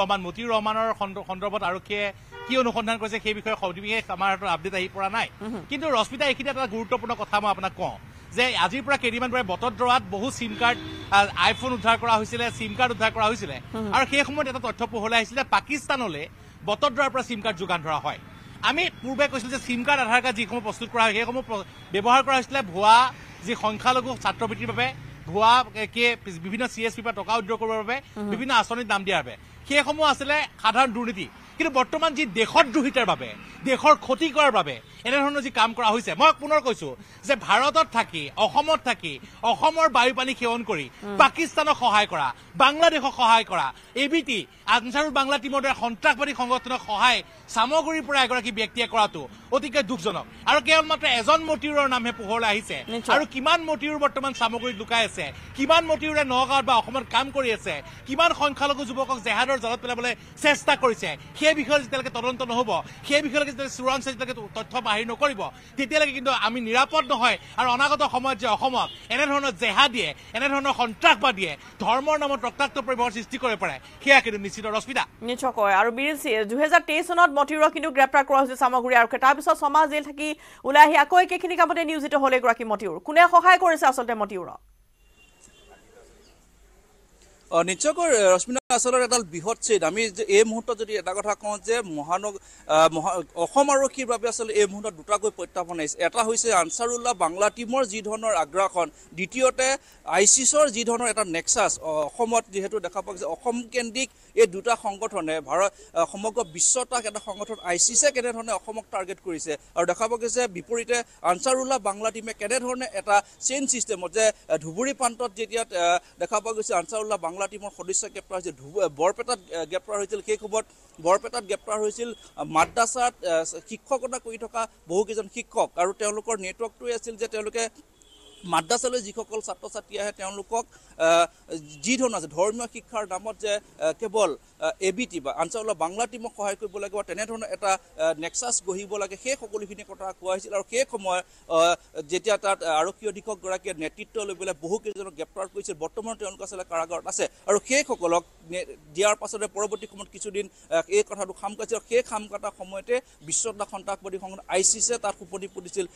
ৰহমানৰ সন্দৰ্ভত আৰক্ষীয়ে কি অনুসন্ধান কৰিছে সেই বিষয়ে সবিশেষ আমাৰ হাতত আপডেট আহি পৰা নাই কিন্তু ৰশ্মিতা এইখিনি এটা গুৰুত্বপূৰ্ণ কথা মই আপোনাক কওঁ যে আজিৰ পৰা কেইদিনমান পৰে বটদ্ৰৱাত বহু চিম কাৰ্ড আইফোন উদ্ধাৰ কৰা হৈছিলে চিম কাৰ্ড উদ্ধাৰ কৰা হৈছিলে আৰু সেই সময়ত এটা তথ্য পোহৰলৈ আহিছিলে পাকিস্তানলৈ বটদ্ৰৱাৰ পৰা চিম কাৰ্ড যোগান ধৰা হয় আমি পূৰ্বে কৈছিলো যে চিম কাৰ্ড আধাৰ কাৰ্ড যিসমূহ প্ৰস্তুত কৰা হয় সেইসমূহ ব্যৱহাৰ কৰা হৈছিলে ভুৱা যি সংখ্যালঘু ছাত্ৰবৃত্তিৰ বাবে ভুৱা বিভিন্ন CSP পৰা টকা উদ্ধাৰ কৰিবৰ বাবে বিভিন্ন আঁচনিত নাম দিয়াৰ বাবে সেইসমূহ আছিলে সাধাৰণ দুৰ্নীতি কিন্তু বৰ্তমান যি দেশদ্ৰোহিতাৰ বাবে দেশৰ ক্ষতি কৰাৰ বাবে এনেধৰণৰ যি কাম কৰা হৈছে মই পুনৰ কৈছো যে ভাৰতত থাকি অসমত থাকি অসমৰ বায়ু পানী সেৱন কৰি পাকিস্তানক সহায় কৰা বাংলাদেশক সহায় কৰা ABT আনসাৰুল বাংলা টিমৰ দৰে সন্ত্ৰাসবাদী সংগঠনক সহায় সামগ্ৰীৰ পৰা এগৰাকী ব্যক্তিয়ে কৰাটো অতিকে দুখজনক আৰু কেৱল মাত্ৰ এজন মতিউৰৰ নামহে পোহৰলৈ আহিছে আৰু কিমান মতিউৰ বৰ্তমান সামগ্ৰীত লুকাই আছে কিমান মতিউৰে নগাঁৱত বা অসমত কাম কৰি আছে কিমান সংখ্যালঘু যুৱকক জেহাদৰ জালত পেলাবলৈ চেষ্টা কৰিছে সেই বিষয়ে যেতিয়ালৈকে তদন্ত নহ'ব সেই বিষয়ে যেতিয়া চোৰাংচোৱা যেতিয়ালৈকে তথ্য বাহিৰ নকৰিব তেতিয়ালৈকে কিন্তু আমি নিৰাপদ নহয় আৰু অনাগত সময়ত যে অসমত এনেধৰণৰ জেহাদীয়ে এনেধৰণৰ সন্ত্ৰাসবাদীয়ে ধৰ্মৰ নামত ৰক্তাক্ত পৰিৱেশৰ সৃষ্টি কৰিব পাৰে সেয়া কিন্তু নিশ্চিত ৰশ্মিতা নিশ্চয়কৈ আৰু বীৰেন সিং 2023 চনত মতিউৰক কিন্তু গ্ৰেপ্তাৰ কৰা হৈছিল সামগ্ৰী আৰু তাৰপিছত সমাজ জেল থাকি ওলাই আহি আকৌ একেখিনি কামতে নিয়োজিত হ'ল এগৰাকী মতিউৰ কোনে সহায় কৰিছে আচলতে মতিউৰক নিশ্চয়কৈ ৰশ্মিতা আচলতে এডাল বৃহৎ ছেদ আমি এই মুহূৰ্তত যদি এটা কথা কওঁ যে অসম আৰক্ষীৰ বাবে আচলতে এই মুহূৰ্তত দুটাকৈ প্ৰত্যাহ্বান আহিছে এটা হৈছে আনসাৰুল্লাহ বাংলা টিমৰ যি ধৰণৰ আগ্ৰাসন দ্বিতীয়তে ISISৰ যি ধৰণৰ এটা নেক্সাছ অসমত যিহেতু দেখা পোৱা গৈছে অসম কেন্দ্ৰিক এই দুটা সংগঠনে সমগ্ৰ বিশ্বতাক এটা সংগঠন ISISে কেনেধৰণে অসমক টাৰ্গেট কৰিছে আৰু দেখা পোৱা গৈছে বিপৰীতে আনসাৰুল্লাহ বাংলা টিমে কেনেধৰণে এটা চেইন ছিষ্টেমত যে ধুবুৰী প্ৰান্তত যেতিয়া দেখা পোৱা গৈছে আনসাৰুল্লাহ বাংলা টিমৰ সদস্য গ্ৰেপ্তাৰ হৈছিল বৰপেটাত গ্ৰেপ্তাৰ হৈছিল সেই সময়ত বৰপেটাত গ্ৰেপ্তাৰ হৈছিল মাদ্ৰাছাত শিক্ষকতা কৰি থকা বহুকেইজন শিক্ষক আৰু তেওঁলোকৰ নেটৱৰ্কটোৱে আছিল যে তেওঁলোকে মাদ্ৰাছালৈ যিসকল ছাত্ৰ ছাত্ৰী আহে তেওঁলোকক যি ধৰণৰ আছে ধৰ্মীয় শিক্ষাৰ নামত যে কেৱল ABT বা আনসাৰুল্লাহ বাংলা টিমক সহায় কৰিব লাগে বা তেনেধৰণৰ এটা নেক্সাছ গঢ়িব লাগে সেই সকলোখিনি কথা কোৱা হৈছিল আৰু সেই সময়ত যেতিয়া তাত আৰক্ষী অধীক্ষকগৰাকীয়ে নেতৃত্ব লৈ পেলাই বহুকেইজনক গ্ৰেপ্তাৰ কৰিছিল বৰ্তমান তেওঁলোক আচলতে কাৰাগাৰত আছে আৰু সেইসকলক দিয়াৰ পাছতে পৰৱৰ্তী সময়ত কিছুদিন এই কথাটো খাম কাটিছিল সেই খাম কটাৰ সময়তে বিশ্বনাথ সন্ত্ৰাসবাদী সংগঠন ISISে তাত সুপনি পুতিছিল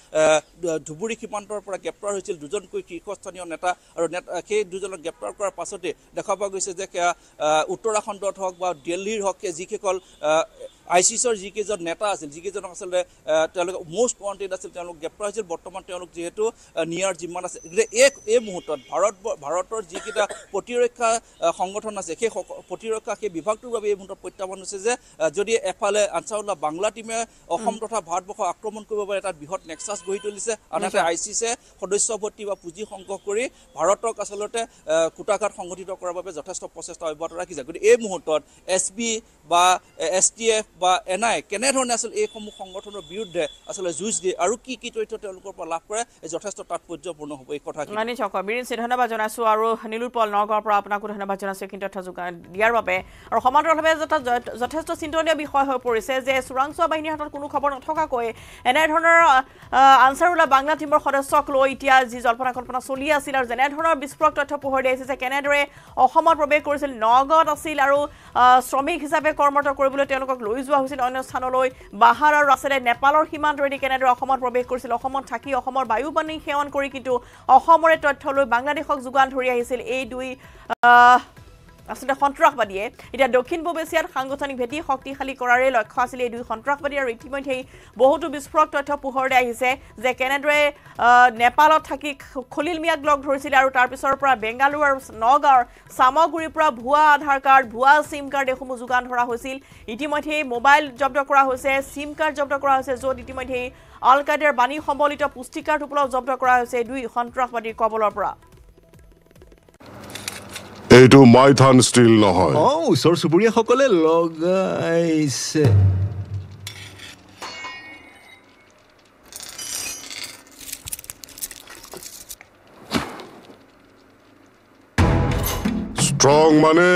ধুবুৰী সীমান্তৰ পৰা গ্ৰেপ্তাৰ হৈছিল দুজনকৈ শীৰ্ষস্থানীয় নেতা আৰু সেই দুজনক গ্ৰেপ্তাৰ কৰাৰ পাছতে দেখা পোৱা গৈছে যে উত্তৰাখণ্ডত হওক বা দিল্লীৰ হওক যিসকল ISISৰ যিকেইজন নেতা আছিল যিকেইজনক আচলতে তেওঁলোকে মষ্ট ৱান্টেড আছিল তেওঁলোক গ্ৰেপ্তাৰ হৈছিল বৰ্তমান তেওঁলোক যিহেতু নিয়াৰ জিম্মাত আছে এই মুহূৰ্তত ভাৰতৰ যিকেইটা প্ৰতিৰক্ষা সংগঠন আছে সেই প্ৰতিৰক্ষা সেই বিভাগটোৰ বাবে এই মুহূৰ্তত প্ৰত্যাহ্বান হৈছে যে যদি এফালে আনসাৰুল্লাহ বাংলা টিমে অসম তথা ভাৰতবৰ্ষ আক্ৰমণ কৰিব পাৰে এটা বৃহৎ নেক্সাছ গঢ়ি তুলিছে আনহাতে ISISে সদস্য ভৰ্তি বা পুঁজি সংগ্ৰহ কৰি ভাৰতক আচলতে কুটাঘাত সংগঠিত কৰাৰ বাবে যথেষ্ট প্ৰচেষ্টা অব্যাহত ৰাখিছে গতিকে এই মুহূৰ্তত SB বা STF বা NI কেনেধৰণে আছিল এইসমূহ সংগঠনৰ বিৰুদ্ধে আচলতে যুঁজ দিয়ে আৰু কি তথ্য তেওঁলোকৰ পৰা লাভ কৰে যথেষ্ট তাৎপৰ্যপূৰ্ণ হ'ব এই কথা নিশ্চয়কৈ বীৰেন সিং ধন্যবাদ জনাইছোঁ আৰু নীলোৎপল নগাঁৱৰ পৰা আপোনাকো ধন্যবাদ জনাইছোঁ এইখিনি তথ্য যোগান দিয়াৰ বাবে আৰু সমান্তৰালভাৱে যথেষ্ট চিন্তনীয় বিষয় হৈ পৰিছে যে চোৰাংচোৱা বাহিনীৰ হাতত কোনো খবৰ নথকাকৈ এনেধৰণৰ আনসাৰুল্লাহ বাংলা টিমৰ সদস্যক লৈ এতিয়া যি জল্পনা কল্পনা চলি আছিল আৰু যেনেধৰণৰ বিস্ফোৰক তথ্য পোহৰ দিছে যে কেনেদৰে অসমত প্ৰৱেশ কৰিছিল নগাঁৱত আছিল আৰু শ্ৰমিক হিচাপে কৰ্মৰত কৰিবলৈ তেওঁলোকক লৈ যোৱা হৈছিল অন্য স্থানলৈ বাহাৰ আৰু ৰাছেৰে নেপালৰ সীমান্তৰেদি কেনেদৰে অসমত প্ৰৱেশ কৰিছিল অসমত থাকি অসমৰ বায়ু পানী সেৱন কৰি কিন্তু অসমৰে তথ্য লৈ বাংলাদেশক যোগান ধৰি আহিছিল এই দুই আচলতে সন্ত্ৰাসবাদীয়ে এতিয়া দক্ষিণ পূব এছিয়াত সাংগঠনিক ভেটি শক্তিশালী কৰাৰে লক্ষ্য আছিল এই দুই সন্ত্ৰাসবাদী আৰু ইতিমধ্যেই বহুতো বিস্ফোৰক তথ্য পোহৰলৈ আহিছে যে কেনেদৰে নেপালত থাকি খলিল মিয়াক লগ ধৰিছিল আৰু তাৰ পিছৰ পৰা বেংগালুৰু আৰু নগাঁৱৰ সামগুৰিৰ পৰা ভুৱা আধাৰ কাৰ্ড ভুৱা সিম কাৰ্ড এসমূহ যোগান ধৰা হৈছিল ইতিমধ্যেই মোবাইল জব্দ কৰা হৈছে সিম কাৰ্ড জব্দ কৰা হৈছে য'ত ইতিমধ্যেই আল কায়দাৰ বাণী সম্বলিত পুস্তিকাৰ টুপলাও জব্দ কৰা হৈছে দুই সন্ত্ৰাসবাদীৰ কবলৰ পৰা এইটো মাইথান ষ্টিল নহয় ওচৰ চুবুৰীয়াসকলে লগাইছে ষ্ট্ৰং মানে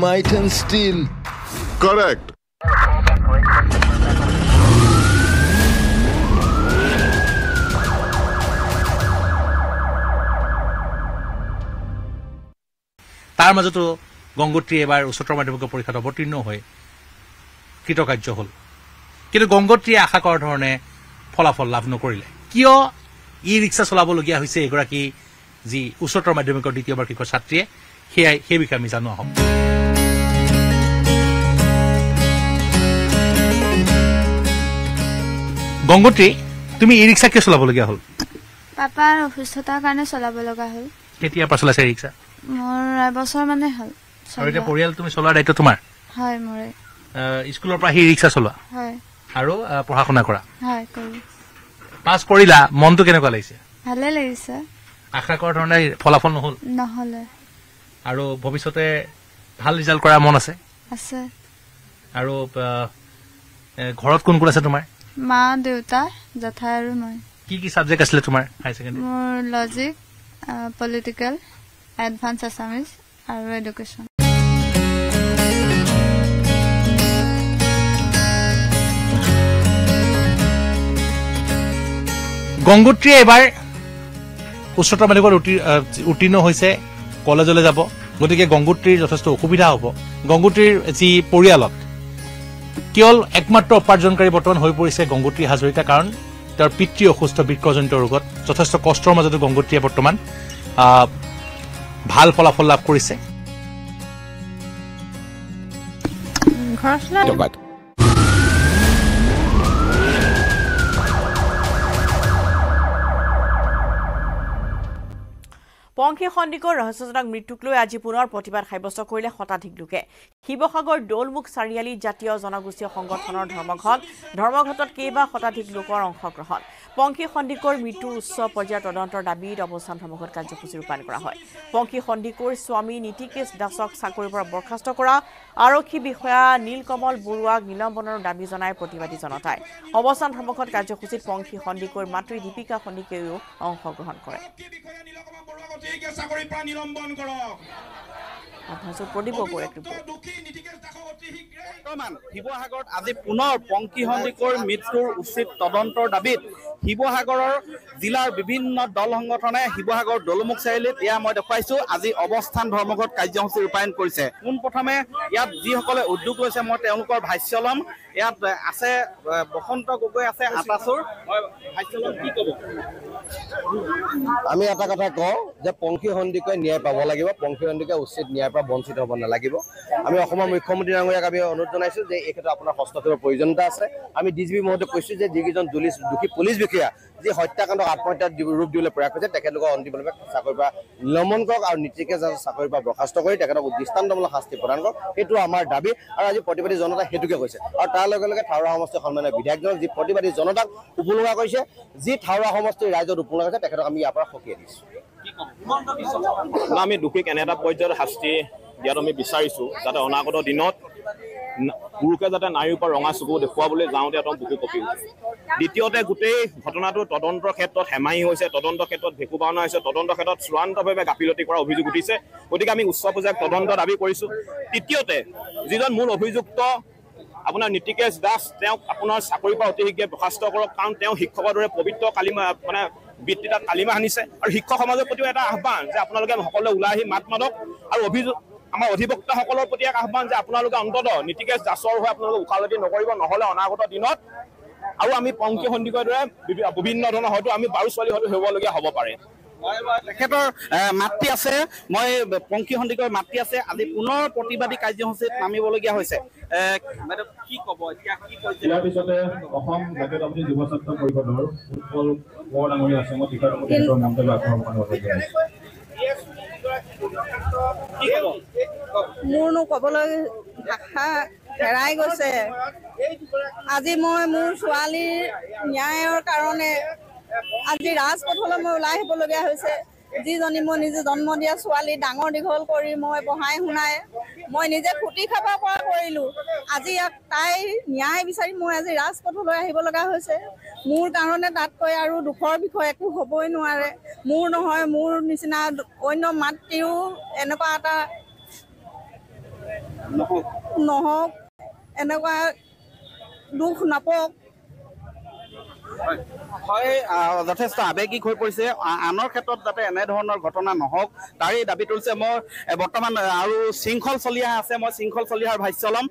মাইথান ষ্টিল কাৰেক্ট তাৰ মাজতো গংগোত্ৰী এবাৰ উচ্চতৰ মাধ্যমিক পৰীক্ষাত অৱতীৰ্ণ হৈ কৃতকাৰ্য হ'ল কিন্তু গংগোত্ৰীয়ে আশা কৰাৰ ধৰণে ফলাফল লাভ নকৰিলে কিয় ই ৰিক্সা চলাবলগীয়া হৈছে এগৰাকী যি উচ্চতৰ মাধ্যমিকৰ দ্বিতীয় বাৰ্ষিকৰ ছাত্ৰীয়ে সেই বিষয়ে আমি জানো আহক গংগোত্ৰী তুমি ই ৰিক্সা কিয় চলাবলগীয়া হ'ল পাপাৰ অসুস্থতাৰ কাৰণে চলাব লগা হ'ল কেতিয়াৰ পৰা চলাইছে ৰিক্সা মোৰ এবছৰ মানে হ'ল আৰু এতিয়া পৰিয়াল তুমি চলোৱাৰ দায়িত্ব তোমাৰ হয় মোৰে স্কুলৰ পৰা আহি ৰিক্সা চলোৱা হয় আৰু পঢ়া শুনা কৰা হয় কৰো পাছ কৰিলা মনটো কেনেকুৱা লাগিছে ভালে লাগিছে আশা কৰাৰ ধৰণে ফলাফল নহ'লে আৰু ভৱিষ্যতে ভাল ৰিজাল্ট কৰাৰ মন আছে আছে আৰু ঘৰত কোন কোন আছে তোমাৰ মা দেউতা জেঠাই আৰু মই কি কি সাবজেক্ট আছিলে তোমাৰ হাই সেকেন্ডাৰী মোৰ লজিক পলিটিক্যাল এডভান্স আসামিজ আৰু এডুকেশ্যন গংগোত্ৰীয়ে এবাৰ উচ্চতৰ মাধ্যমিকত উত্তীৰ্ণ হৈছে কলেজলৈ যাব গতিকে গংগোত্ৰীৰ যথেষ্ট অসুবিধা হ'ব গংগোত্ৰীৰ যি পৰিয়ালত কেৱল একমাত্ৰ উপাৰ্জনকাৰী বৰ্তমান হৈ পৰিছে গংগোত্ৰী হাজৰিকা কাৰণ তেওঁৰ পিতৃ অসুস্থ বৃক্কজনিত ৰোগত যথেষ্ট কষ্টৰ মাজতো গংগোত্ৰীয়ে বৰ্তমান ভাল ফলাফল লাভ কৰিছে পংখী সন্দিকৰ ৰহস্যজনক মৃত্যুক লৈ আজি পুনৰ প্ৰতিবাদ সাব্যস্ত কৰিলে শতাধিক লোকে শিৱসাগৰ দৌলমুখ চাৰিআলি জাতীয় জনগোষ্ঠীয় সংগঠনৰ ধৰ্মঘটত কেইবা শতাধিক লোকৰ অংশগ্ৰহণ পংখী সন্দিকৰ মৃত্যুৰ উচ্চ পৰ্যায়ৰ তদন্তৰ দাবীত অৱস্থান ধৰ্মঘট কাৰ্যসূচী ৰূপায়ণ কৰা হয় পংখী সন্দিকৰ স্বামী নীতিকেশ দাসক চাকৰিৰ পৰা বৰ্খাস্ত কৰা আৰক্ষী বিষয়া নীলকমল বৰুৱাক নিলম্বনৰ দাবী জনাই প্ৰতিবাদী জনতাই অৱস্থান ধৰ্মঘট কাৰ্যসূচীত পংখী সন্দিকৰ মাতৃ দীপিকা সন্দিকেও অংশগ্ৰহণ কৰে শিৱসাগৰত আজি পুনৰ পংখী সন্দিকৰ মৃত্যুৰ উচিত তদন্তৰ দাবীত শিৱসাগৰৰ জিলাৰ বিভিন্ন দল সংগঠনে শিৱসাগৰ দৌলমুখ চাৰিআলিত এয়া মই দেখুৱাইছো আজি অৱস্থান ধৰ্মঘট কাৰ্যসূচী ৰূপায়ণ কৰিছে পোনপ্ৰথমে ইয়াত যিসকলে উদ্যোগ লৈছে মই তেওঁলোকৰ ভাষ্য ল'ম ইয়াত আছে বসন্ত গগৈ আছে আটাচুৰ কি ক'ব আমি এটা কথা কওঁ যে পংখী সন্দিকৈ ন্যায় পাব লাগিব পংখী সন্দিকৈ উচিত ন্যায়ৰ পৰা বঞ্চিত হ'ব নালাগিব আমি অসমৰ মুখ্যমন্ত্ৰী ডাঙৰীয়াক আমি অনুৰোধ জনাইছো যে এই ক্ষেত্ৰত আপোনাৰ হস্তক্ষেপৰ প্ৰয়োজনীয়তা আছে আমি ডিজিপি মহোদয়ক কৈছো যে যিকেইজন দোষী পুলিচ বিষয়া যি হত্যাকাণ্ডক আত্মহত্যাৰ ৰূপ দিবলৈ প্ৰয়াস কৰিছে তেখেতলোকক অন্তিমভাৱে চাকৰিৰ পৰা নিলম্বন কৰক আৰু নীতিকে চাকৰিৰ পৰা বৰ্খাস্ত কৰি তেখেতক দৃষ্টান্তমূলক শাস্তি প্ৰদান কৰক সেইটো আমাৰ দাবী আৰু আজি প্ৰতিবাদী জনতাই সেইটোকে কৈছে আৰু তাৰ লগে লগে থাৰুৱা সমষ্টিৰ সন্মানীয় বিধায়কজনক যি প্ৰতিবাদী জনতাক উপলুঙা কৰিছে যি থাৰুৱা সমষ্টিৰ ৰাইজত উপলুঙা কৰিছে তেখেতক আমি ইয়াৰ পৰা সকীয়াই দিছোঁ আমি দোষীক এনে এটা পৰ্যায়ত শাস্তি দিয়াটো আমি বিচাৰিছোঁ যাতে অনাগত দিনত পুৰুষে যাতে নাৰীৰ ওপৰত ৰঙা চকু দেখুৱাবলৈ যাওঁতে একদম বুকু কঁপি উঠে দ্বিতীয়তে গোটেই ঘটনাটো তদন্তৰ ক্ষেত্ৰত হেমাহি হৈছে তদন্তৰ ক্ষেত্ৰত ভেকু ভাওনা হৈছে তদন্তৰ ক্ষেত্ৰত চূড়ান্তভাৱে গাফিলতি কৰাৰ অভিযোগ উঠিছে গতিকে আমি উচ্চ পৰ্যায়ত তদন্ত দাবী কৰিছোঁ তৃতীয়তে যিজন মূল অভিযুক্ত আপোনাৰ নীতিকেশ দাস তেওঁক আপোনাৰ চাকৰিৰ পৰা অতি শীঘ্ৰে বৰ্খাস্ত কৰক কাৰণ তেওঁ শিক্ষকৰ দৰে পবিত্ৰ কালিমা মানে বৃত্তিতাত কালিমা সানিছে আৰু শিক্ষক সমাজৰ প্ৰতিও এটা আহ্বান যে আপোনালোকে সকলোৱে ওলাই আহি মাত মাতক আৰু আমাৰ অধিবক্তাসকলৰ প্ৰতি এক আহ্বান যে আপোনালোকে অন্ততঃ নীতিকেশ দাসৰ হৈ আপোনালোকে ওকালতি নকৰিব নহ'লে অনাগত দিনত আৰু আমি পংখী সন্দিকৰ দৰে বিভিন্ন ধৰণৰ হয়তো আমি বাৰু ছোৱালী হয়তো হেৰুৱাবলগীয়া হ'ব পাৰে তেখেতৰ মাতৃ আছে মই পংখী সন্দিকৈৰ মাতৃ আছে আজি পুনৰ প্ৰতিবাদী কাৰ্যসূচীত নামিবলগীয়া হৈছে কি ক'ব এতিয়া কি ইয়াৰ পিছতে অসম জাতীয়তাবাদী যুৱ ছাত্ৰ পৰিষদৰ উৎপল কোঁৱৰ ডাঙৰীয়া আছে মই তেখেতৰ মন্তব্য আগবঢ়াব মোৰনো ক'বলৈ ভাষা হেৰাই গৈছে আজি মই মোৰ ছোৱালীৰ ন্যায়ৰ কাৰণে আজি ৰাজপথলৈ মই ওলাই আহিবলগীয়া হৈছে যিজনী মই নিজে জন্ম দিয়া ছোৱালী ডাঙৰ দীঘল কৰি মই পঢ়াই শুনাই মই নিজে খুটি খাব পৰা কৰিলোঁ আজি ইয়াক তাই ন্যায় বিচাৰি মই আজি ৰাজপথলৈ আহিব লগা হৈছে মোৰ কাৰণে তাতকৈ আৰু দুখৰ বিষয় একো হ'বই নোৱাৰে মোৰ নহয় মোৰ নিচিনা অন্য মাতৃও এনেকুৱা এটা নহওক এনেকুৱা দুখ নাপক হয় যথেষ্ট আৱেগিক হৈ পৰিছে আনৰ ক্ষেত্ৰত যাতে এনেধৰণৰ ঘটনা নহওক তাৰেই দাবী তুলিছে মই বৰ্তমান আৰু শৃংখল চলিয়া আছে মই শৃংখল চলিয়াৰ ভাষ্য ল'ম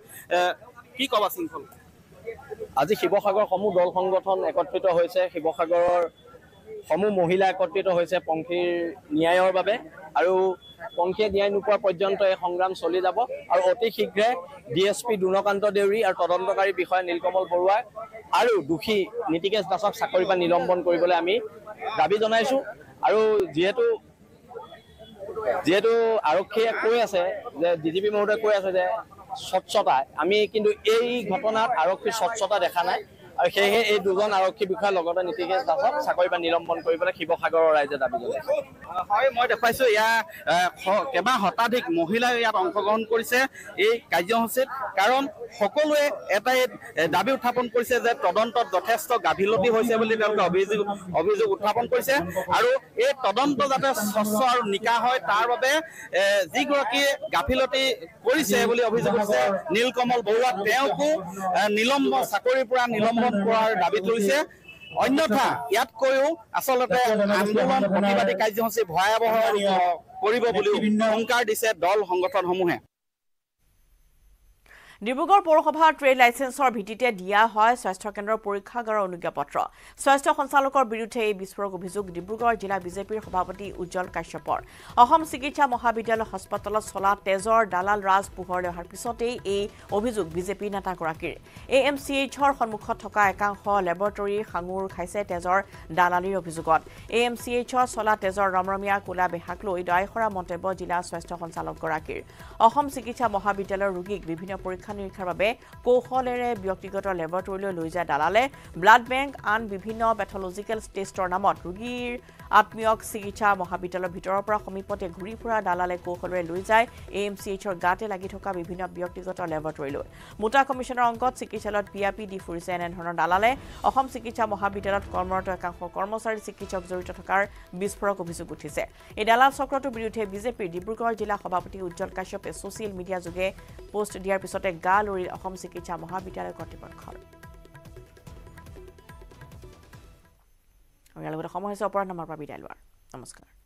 কি ক'বা শৃংখল আজি শিৱসাগৰ সমূহ দল সংগঠন একত্ৰিত হৈছে শিৱসাগৰৰ সমূহ মহিলা একত্ৰিত হৈছে পংখীৰ ন্যায়ৰ বাবে আৰু পংখীয়ে ন্যায় নোপোৱা পৰ্যন্ত এই সংগ্ৰাম চলি যাব আৰু অতি শীঘ্ৰে DSP দুৰ্ণকান্ত দেউৰী আৰু তদন্তকাৰী বিষয়া নীলকমল বৰুৱা আৰু দোষী নীতিকেশ দাসক চাকৰিৰ পৰা নিলম্বন কৰিবলৈ আমি দাবী জনাইছোঁ আৰু যিহেতু আৰক্ষীয়ে কৈ আছে যে DGP মহোদয়ে কৈ আছে যে স্বচ্ছতা আমি কিন্তু এই ঘটনাত আৰক্ষীৰ স্বচ্ছতা দেখা নাই আৰু সেয়েহে এই দুজন আৰক্ষী বিষয়াৰ লগতে নীতিকেশ দাসক চাকৰিৰ পৰা নিলম্বন কৰিবলৈ শিৱসাগৰৰ ৰাইজে দাবী জনাইছে হয় মই দেখুৱাইছোঁ ইয়াত কেইবা শতাধিক মহিলাই ইয়াত অংশগ্ৰহণ কৰিছে এই কাৰ্যসূচীত কাৰণ সকলোৱে এটাই দাবী উত্থাপন কৰিছে যে তদন্তত যথেষ্ট গাফিলতি হৈছে বুলি তেওঁলোকে অভিযোগ উত্থাপন কৰিছে আৰু এই তদন্ত যাতে স্বচ্ছ আৰু নিকা হয় তাৰ বাবে যিগৰাকীয়ে গাফিলতি কৰিছে বুলি অভিযোগ হৈছে নীলকমল বৰুৱা তেওঁকো চাকৰিৰ পৰা নিলম্বন কৰাৰ দাবী তুলিছে অন্যথা ইয়াতকৈও আচলতে আন্দোলন প্ৰতিবাদী কাৰ্যসূচী ভয়াৱহ কৰিব বুলি শংকাৰ দিছে দল সংগঠনসমূহে ডিব্ৰুগড় পৌৰসভাৰ ট্ৰেড লাইসেন্সৰ ভিত্তিতে দিয়া হয় স্বাস্থ্য কেন্দ্ৰৰ পৰীক্ষাগাৰৰ অনুজ্ঞাপত্ৰ স্বাস্থ্য সঞ্চালকৰ বিৰুদ্ধে এই বিস্ফোৰক অভিযোগ ডিব্ৰুগড় জিলা বিজেপিৰ সভাপতি উজ্জ্বল কাশ্যপৰ অসম চিকিৎসা মহাবিদ্যালয় হাস্পতালত চলা তেজৰ দালাল ৰাজ পোহৰলৈ অহাৰ পিছতেই এই অভিযোগ বিজেপি নেতাগৰাকীৰ AMCHৰ সন্মুখত থকা একাংশ লেবৰেটৰী সাঙুৰ খাইছে তেজৰ দালালিৰ অভিযোগত AMCHৰ চলা তেজৰ ৰমৰমীয়া কোলা বেহাক লৈ দায়খৰা মন্তব্য জিলা স্বাস্থ্য সঞ্চালকগৰাকীৰ অসম চিকিৎসা মহাবিদ্যালয়ৰ ৰোগীক বিভিন্ন পৰীক্ষা নিৰীক্ষাৰ বাবে কৌশলেৰে ব্যক্তিগত লেবৰেটৰীলৈ লৈ যায় দালালে ব্লাড বেংক আন বিভিন্ন পেথলজিকেল টেষ্টৰ নামত ৰোগীৰ আত্মীয়ক চিকিৎসা মহাবিদ্যালয়ৰ ভিতৰৰ পৰা সমীপতে ঘূৰি ফুৰা দালালে কৌশলেৰে লৈ যায় AMCHৰ গাতে লাগি থকা বিভিন্ন ব্যক্তিগত লেবৰেটৰীলৈ মুটা কমিছনৰ অংকত চিকিৎসালয়ত পিয়াপি দি ফুৰিছে এনেধৰণৰ দালালে অসম চিকিৎসা মহাবিদ্যালয়ত কৰ্মৰত একাংশ কৰ্মচাৰী চিকিৎসক জড়িত থকাৰ বিস্ফোৰক অভিযোগ উঠিছে এই দালাল চক্ৰটোৰ বিৰুদ্ধে বিজেপিৰ ডিব্ৰুগড় জিলা সভাপতি উজ্জ্বল কাশ্যপে ছ'চিয়েল মিডিয়া যোগে পোষ্ট দিয়াৰ পিছতে গা লৰি অসম চিকিৎসা মহাবিদ্যালয় কৰ্তৃপক্ষৰ ইয়াৰ লগতে সময় হৈছে অপৰাধ নামৰ পৰা বিদায় লোৱাৰ নমস্কাৰ